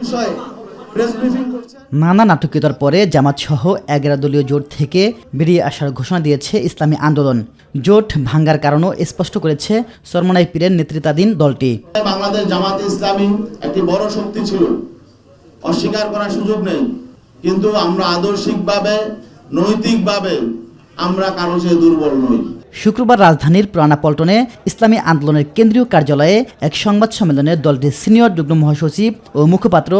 বিষয়ে press briefing করছেন। নানা নাটকীয়তার পরে জামাত সহ 11 দলীয় জোট থেকে বেরিয়ে আসার ঘোষণা দিয়েছে ইসলামী আন্দোলন। জোট ভাঙ্গার কারণও স্পষ্ট করেছে চরমনাই পীরের নেতৃত্বাধীন দলটি। বাংলাদেশ জামাত ইসলামী একটি বড় শক্তি ছিল, অস্বীকার করার সুযোগ নেই, কিন্তু আমরা আদর্শিকভাবে নৈতিকভাবে আমরা কারো চেয়ে দুর্বল নই। শুক্রবার রাজধানীর পুরানা পল্টনে ইসলামী আন্দোলনের কেন্দ্রীয় কার্যালয়ে এক সংবাদ সম্মেলনে দলটির সিনিয়র যুগ্ম মহাসচিব ও মুখপাত্র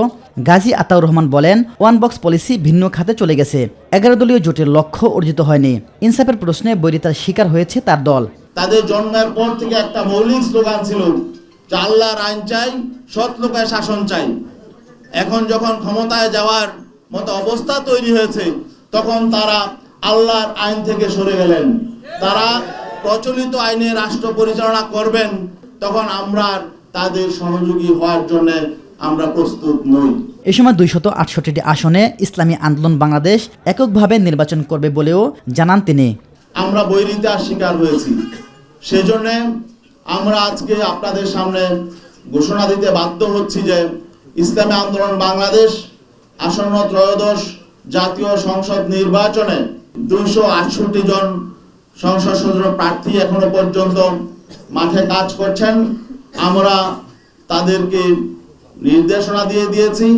গাজী আতাউর রহমান বলেন, ওয়ান বক্স পলিসি ভিন্ন খাতে চলে গেছে। 11 দলীয় জোটের লক্ষ্য অর্জিত হয়নি। ইনসাফের প্রশ্নে বৈরিতার শিকার হয়েছে তার দল। তাদের জন্মের পর থেকে একটা মৌলিক স্লোগান ছিল যে আল্লাহর আইন চাই, সৎ লোকের শাসন চাই। এখন যখন ক্ষমতায় যাওয়ার মতো অবস্থা তৈরি হয়েছে, তখন তারা আল্লাহর আইন থেকে সরে গেলেন। তারা প্রচলিত আইনে রাষ্ট্র পরিচালনা করবেন, তখন আমরা তাদের সহযোগী হওয়ার জন্য আমরা প্রস্তুত নই। এ সময় 268টি আসনে ইসলামী আন্দোলন বাংলাদেশ এককভাবে নির্বাচন করবে বলেও জানান তিনি। আমরা বৈরিতার শিকার হয়েছি, সেজন্য আমরা আজকে আপনাদের সামনে ঘোষণা দিতে বাধ্য হচ্ছি যে ইসলামী আন্দোলন বাংলাদেশ আসন্ন ত্রয়োদশ জাতীয় সংসদ নির্বাচনে 268 জন সংসদ সদস্য প্রার্থী এখনো পর্যন্ত মাঠে কাজ করছেন। আমরা তাদেরকে নির্দেশনা দিয়েছি,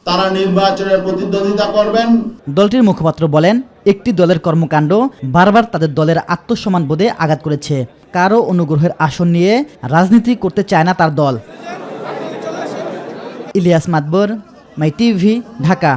তারা নির্বাচনের প্রতিদ্বন্দ্বিতা করবেন। দলটির মুখপাত্র বলেন, একটি দলের কর্মকাণ্ড বারবার তাদের দলের আত্মসম্মান বোধে আঘাত করেছে। কারো অনুগ্রহের আসন নিয়ে রাজনীতি করতে চায় না তার দল। ইলিয়াস মাতবর, মাই টিভি, ঢাকা।